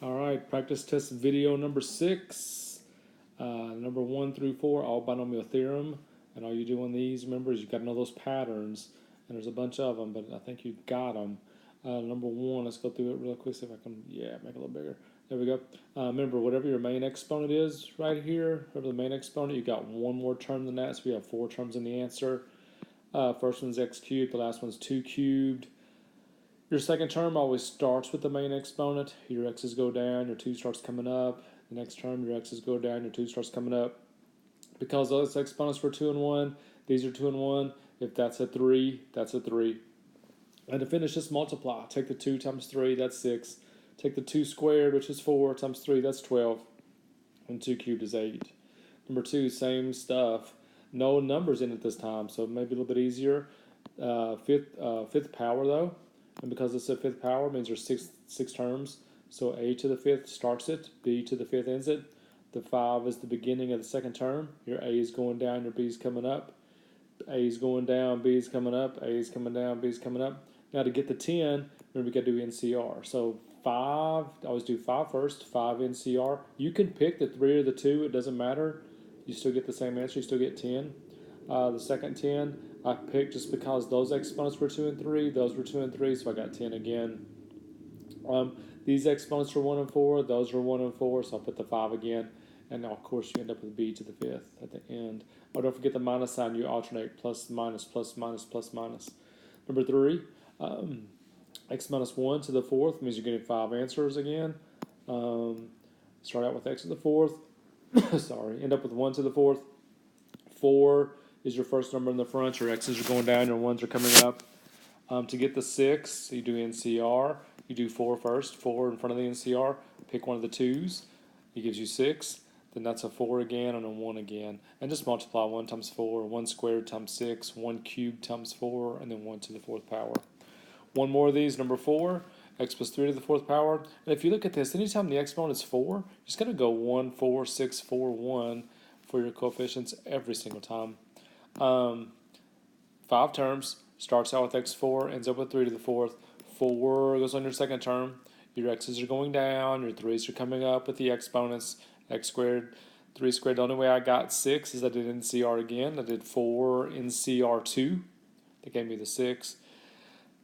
All right, practice test video number 6. Number 1 through 4, all binomial theorem. And all you do on these, remember, is you've got to know those patterns. And there's a bunch of them, but I think you got them. Number 1, let's go through it real quick, see if I can, make it a little bigger. There we go. Remember, whatever your main exponent is right here, whatever the main exponent, you got one more term than that, so we have 4 terms in the answer. First one's x cubed, the last one's 2 cubed. Your second term always starts with the main exponent. Your x's go down, your 2 starts coming up. The next term, your x's go down, your 2 starts coming up. Because those exponents were 2 and 1, these are 2 and 1. If that's a 3, that's a 3. And to finish, just multiply. Take the 2 times 3, that's 6. Take the 2 squared, which is 4, times 3, that's 12. And 2 cubed is 8. Number 2, same stuff. No numbers in it this time, so maybe a little bit easier. Fifth power, though. And because it's a fifth power, it means there's six terms. So a to the fifth starts it, b to the fifth ends it. The 5 is the beginning of the second term. Your a is going down, your b is coming up. A is going down, b is coming up, a is coming down, b is coming up. Now to get the 10, remember we got to do NCR. So 5, always do 5 first, 5 NCR. You can pick the 3 or the 2, it doesn't matter. You still get the same answer, you still get 10. The second 10, I picked just because those exponents were 2 and 3, those were 2 and 3, so I got 10 again. These exponents are 1 and 4, those are 1 and 4, so I'll put the 5 again. And now, of course, you end up with b to the 5th at the end. Oh, don't forget the minus sign, you alternate plus, minus, plus, minus, plus, minus. Number 3, x minus 1 to the 4th means you're getting 5 answers again. Start out with x to the 4th. Sorry, end up with 1 to the 4th. 4 is your first number in the front. Your x's are going down, your 1s are coming up. To get the 6, you do NCR. You do 4 first. 4 in front of the NCR. Pick one of the 2s. It gives you 6. Then that's a 4 again and a 1 again. And just multiply 1 times 4, 1 squared times 6, 1 cubed times 4, and then 1 to the 4th power. One more of these, number 4, x plus 3 to the 4th power. And if you look at this, anytime the exponent is 4, you're just going to go 1, 4, 6, 4, 1 for your coefficients every single time. 5 terms, starts out with x4, ends up with 3 to the 4th. 4 goes on your second term. Your x's are going down, your 3's are coming up with the exponents. X squared, 3 squared. The only way I got 6 is I did NCR again. I did 4 NCR2. That gave me the 6.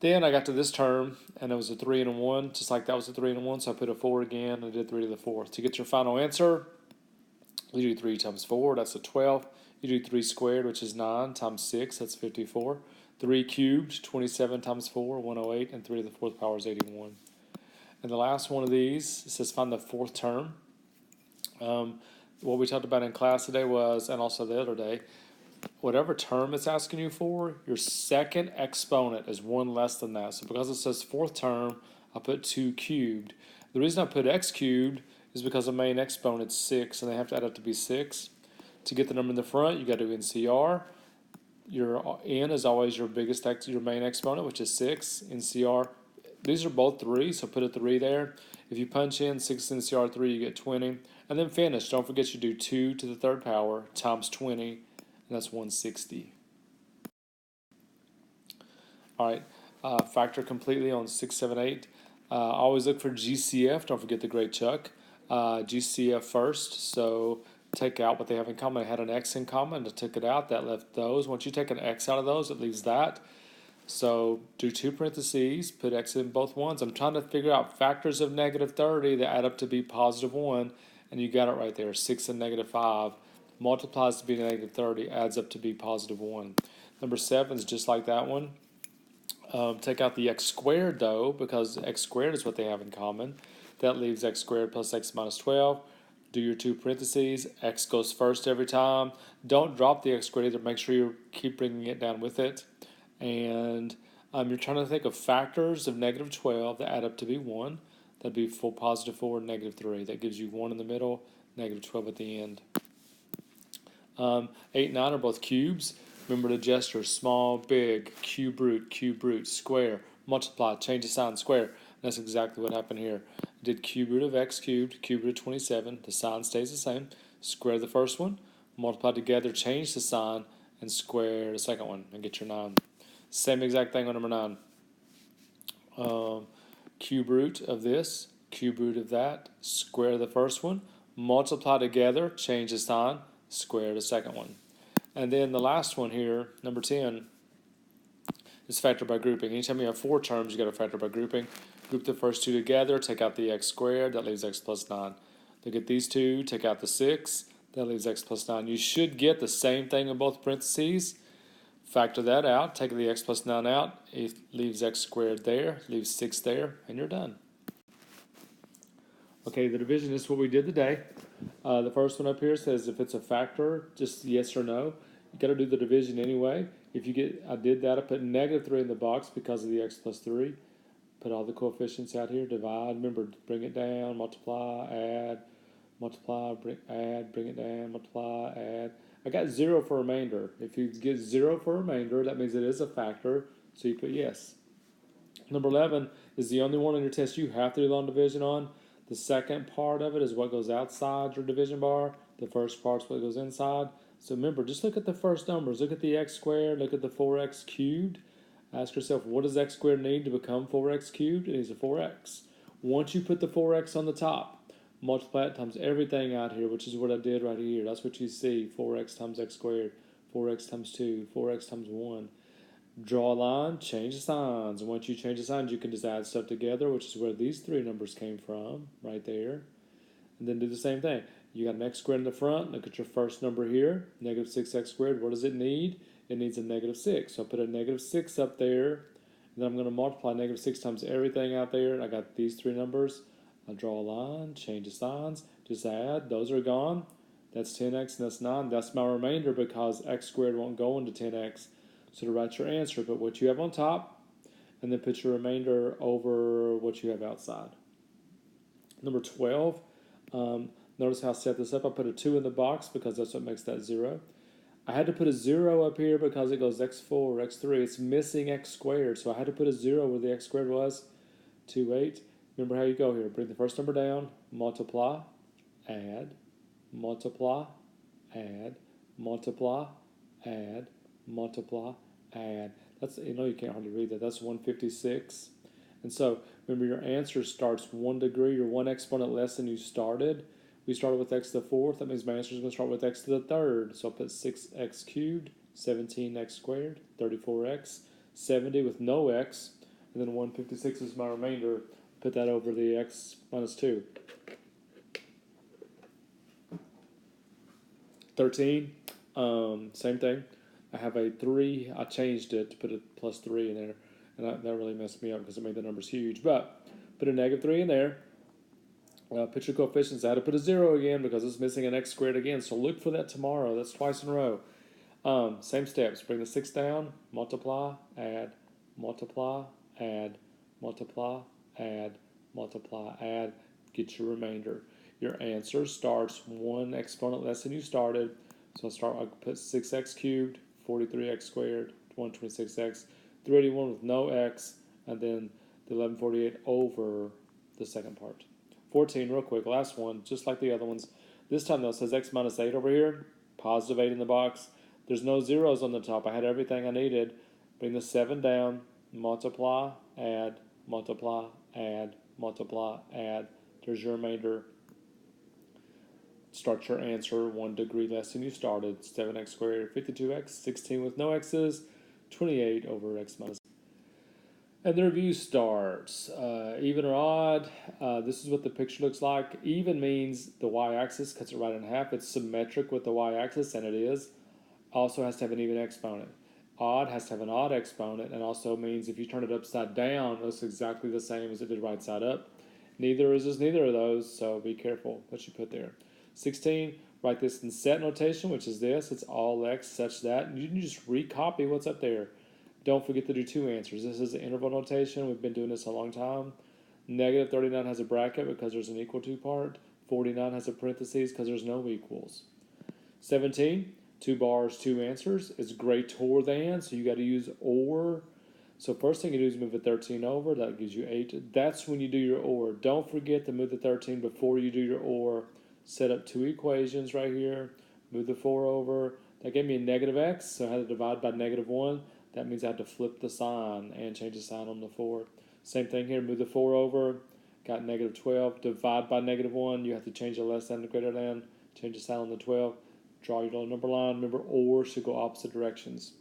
Then I got to this term, and it was a 3 and a 1, just like that was a 3 and a 1, so I put a 4 again, and I did 3 to the 4th. To get your final answer, you do 3 times 4, that's a 12. You do 3 squared, which is 9, times 6, that's 54. 3 cubed, 27 times 4, 108, and 3 to the 4th power is 81. And the last one of these, it says find the 4th term. What we talked about in class today was, and also the other day, whatever term it's asking you for, your second exponent is 1 less than that. So because it says 4th term, I put 2 cubed. The reason I put x cubed is because the main exponent is 6, and they have to add up to be 6. To get the number in the front, you got to do NCR. Your n is always your biggest your main exponent, which is 6. NCR. These are both 3, so put a 3 there. If you punch in 6 NCR 3, you get 20. And then finish. Don't forget you do 2 to the 3rd power times 20, and that's 160. All right, factor completely on 6, 7, 8. Always look for GCF. Don't forget the great Chuck. GCF first, so take out what they have in common. They had an X in common. I took it out. That left those. Once you take an X out of those, it leaves that. So do 2 parentheses, put x in both ones. I'm trying to figure out factors of negative 30 that add up to be positive 1, and you got it right there. 6 and negative 5 multiplies to be negative 30, adds up to be positive 1. Number 7 is just like that one. Take out the x squared, though, because x squared is what they have in common. That leaves x squared plus x minus 12. Do your 2 parentheses. X goes first every time. Don't drop the x squared either. Make sure you keep bringing it down with it. And you're trying to think of factors of negative 12 that add up to be 1. That'd be positive 4 and negative 3. That gives you 1 in the middle, negative 12 at the end. 8 and 9 are both cubes. Remember the gesture, small, big, cube root, square, multiply, change the sign, square. And that's exactly what happened here. I did cube root of x cubed, cube root of 27. The sign stays the same. Square the first one, multiply together, change the sign, and square the second one, and get your 9. Same exact thing on number 9. Cube root of this, cube root of that, square the first one, multiply together, change the sign, square the second one. And then the last one here, number 10, is factor by grouping. Anytime you have 4 terms, you got to factor by grouping. Group the first two together, take out the x squared, that leaves x plus 9. Look at these two, take out the 6, that leaves x plus 9. You should get the same thing in both parentheses. Factor that out, take the x plus 9 out, it leaves x squared there, leaves 6 there, and you're done. Okay, the division is what we did today. The first one up here says if it's a factor, just yes or no. You got to do the division anyway. If you get, I did that. I put -3 in the box because of the x plus 3. Put all the coefficients out here. Divide. Remember, bring it down. Multiply. Add. Multiply. Bring it down. Multiply. Add. I got 0 for remainder. If you get 0 for remainder, that means it is a factor. So you put yes. Number 11 is the only one on your test you have to do long division on. The second part of it is what goes outside your division bar. The first part's what goes inside. So remember, just look at the first numbers. Look at the x squared. Look at the 4x cubed. Ask yourself, what does x squared need to become 4x cubed? It needs a 4x. Once you put the 4x on the top, multiply it times everything out here, which is what I did right here. That's what you see. 4x times x squared. 4x times 2. 4x times 1. Draw a line, change the signs. And once you change the signs, you can just add stuff together, which is where these 3 numbers came from, right there. And then do the same thing. You got an x squared in the front. Look at your first number here, -6x squared. What does it need? It needs a -6. So I put a -6 up there. And then I'm going to multiply -6 times everything out there. And I got these 3 numbers. I draw a line, change the signs, just add. Those are gone. That's 10x and that's 9. That's my remainder because x squared won't go into 10x. So to write your answer, put what you have on top, and then put your remainder over what you have outside. Number 12, notice how I set this up. I put a 2 in the box because that's what makes that 0. I had to put a 0 up here because it goes x4, x3. It's missing x squared, so I had to put a 0 where the x squared was, 2, 8. Remember how you go here. Bring the first number down, multiply, add, multiply, add, multiply, add, multiply, add. That's, you know, you can't hardly read that. That's 156. And so remember, your answer starts 1 degree or 1 exponent less than you started. We started with x to the 4th. That means my answer is going to start with x to the 3rd. So I'll put 6x cubed, 17x squared, 34x, 70 with no x, and then 156 is my remainder. Put that over the x minus 2. 13, same thing. I have a 3. I changed it to put a plus 3 in there, and that really messed me up because it made the numbers huge. But put a -3 in there. Put your coefficients. I had to put a 0 again because it's missing an x squared again. So look for that tomorrow. That's twice in a row. Same steps. Bring the 6 down. Multiply. Add. Multiply. Add. Multiply. Add. Multiply. Add. Get your remainder. Your answer starts 1 exponent less than you started. So I'll put 6x cubed, 43x squared, 126x, 381 with no x, and then the 1148 over the second part. 14, real quick, last one, just like the other ones. This time, though, it says x minus 8 over here, positive 8 in the box. There's no zeros on the top. I had everything I needed. Bring the 7 down, multiply, add, multiply, add, multiply, add. There's your remainder. Start your answer 1 degree less than you started. 7x squared, 52x, 16 with no x's, 28 over x minus. And the review starts. Even or odd, this is what the picture looks like. Even means the y-axis cuts it right in half. It's symmetric with the y-axis, and it is. Also has to have an even exponent. Odd has to have an odd exponent, and also means if you turn it upside down, it looks exactly the same as it did right side up. Neither is neither of those, so be careful what you put there. 16, write this in set notation, which is this. It's all x such that. You can just recopy what's up there. Don't forget to do 2 answers. This is the interval notation. We've been doing this a long time. Negative 39 has a bracket because there's an equal to part. 49 has a parentheses because there's no equals. 17, 2 bars, 2 answers. It's greater than, so you got to use or. So first thing you do is move the 13 over. That gives you 8. That's when you do your or. Don't forget to move the 13 before you do your or. Set up 2 equations right here. Move the 4 over. That gave me a negative x, so I had to divide by -1. That means I have to flip the sign and change the sign on the 4. Same thing here. Move the 4 over. got negative 12. Divide by negative 1, you have to change the less than to greater than, change the sign on the 12. Draw your little number line. Remember, or should go opposite directions.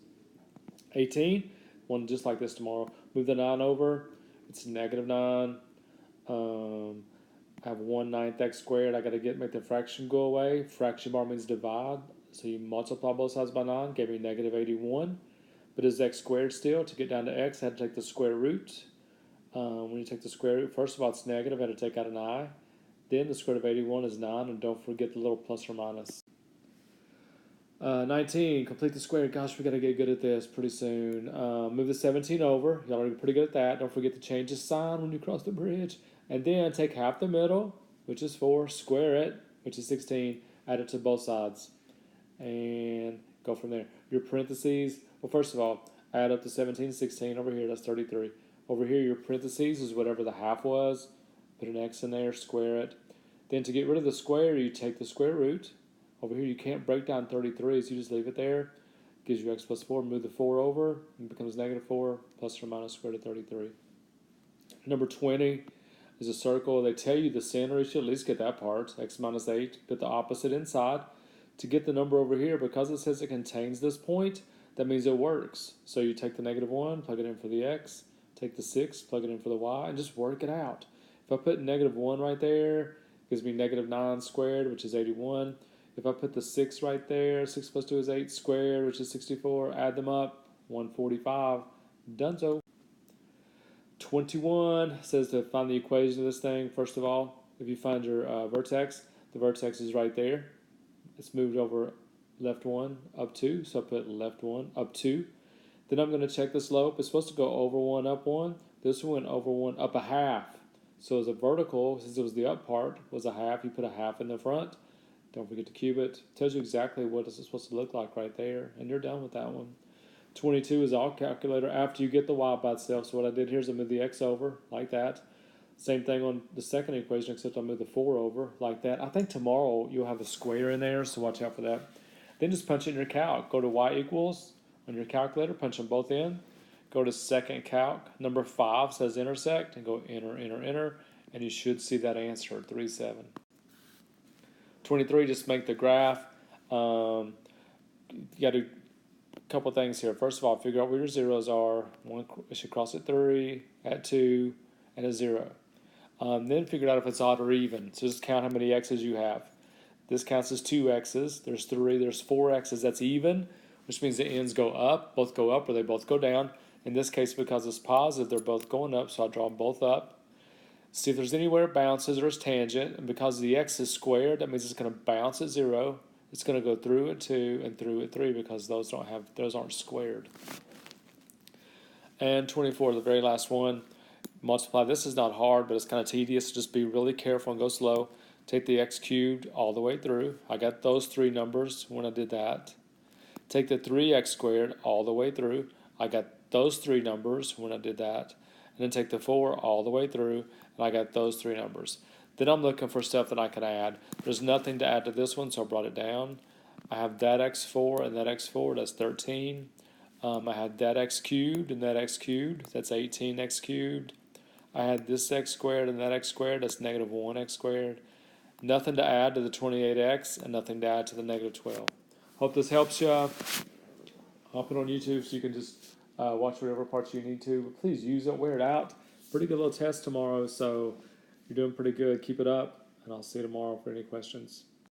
18, one just like this tomorrow. Move the 9 over. It's negative 9. I have 1/9 x squared. I got to make the fraction go away. Fraction bar means divide. So you multiply both sides by 9. Gave me negative 81. But is x squared still? To get down to x, I had to take the square root. When you take the square root, first of all, it's negative. I had to take out an I. Then the square root of 81 is 9. And don't forget the little plus or minus. 19, complete the square. Gosh, we got to get good at this pretty soon. Move the 17 over. Y'all are pretty good at that. Don't forget to change the sign when you cross the bridge. And then take half the middle, which is 4, square it, which is 16, add it to both sides. And go from there. Your parentheses, well, first of all, add up to 17, 16. Over here, that's 33. Over here, your parentheses is whatever the half was. Put an x in there, square it. Then to get rid of the square, you take the square root. Over here, you can't break down 33, so you just leave it there. Gives you x plus 4. Move the 4 over. It becomes negative 4 plus or minus square root of 33. Number 20 is a circle. They tell you the center. You should at least get that part. X minus 8. Put the opposite inside. To get the number over here, because it says it contains this point, that means it works. So you take the negative 1, plug it in for the x. Take the 6, plug it in for the y, and just work it out. If I put negative 1 right there, it gives me negative 9 squared, which is 81. If I put the 6 right there, 6 plus 2 is 8 squared, which is 64. Add them up, 145. Donezo. 21 says to find the equation of this thing. First of all, if you find your vertex, the vertex is right there. It's moved over left 1, up 2. So I put left 1, up 2. Then I'm going to check the slope. It's supposed to go over 1, up 1. This one went over 1, up a half. So as a vertical, since it was the up part, was a half. You put a half in the front. Don't forget to cube it. Tells you exactly what it's supposed to look like right there. And you're done with that one. 22 is all calculator after you get the y by itself. So what I did here is I moved the x over like that. Same thing on the second equation, except I moved the 4 over like that. I think tomorrow you'll have a square in there, so watch out for that. Then just punch it in your calc. Go to y equals on your calculator. Punch them both in. Go to second calc. Number 5 says intersect. And go enter, enter, enter. And you should see that answer, 3, 7. 23, just make the graph. You got to a couple things here. First of all, figure out where your zeros are. One, it should cross at 3, at 2, and at 0. Then figure out if it's odd or even. So just count how many x's you have. This counts as 2 x's. There's 3. There's 4 x's. That's even, which means the ends go up. Both go up or they both go down. In this case, because it's positive, they're both going up, so I'll draw them both up. See if there's anywhere it bounces or it's tangent, and because the x is squared, that means it's going to bounce at 0. It's going to go through at 2 and through at 3 because those aren't squared. And 24, the very last one, multiply. This is not hard, but it's kind of tedious. Just be really careful and go slow. Take the x cubed all the way through. I got those 3 numbers when I did that. Take the 3x squared all the way through. I got those 3 numbers when I did that. And then take the 4 all the way through, and I got those 3 numbers. Then I'm looking for stuff that I can add. There's nothing to add to this one, so I brought it down. I have that x4 and that x4, that's 13. I had that x cubed and that x cubed, that's 18x cubed. I had this x squared and that x squared, that's negative 1x squared. Nothing to add to the 28x and nothing to add to the negative 12. Hope this helps you. I'll put it on YouTube so you can just watch whatever parts you need to. But please use it, wear it out. Pretty good little test tomorrow, so you're doing pretty good. Keep it up, and I'll see you tomorrow for any questions.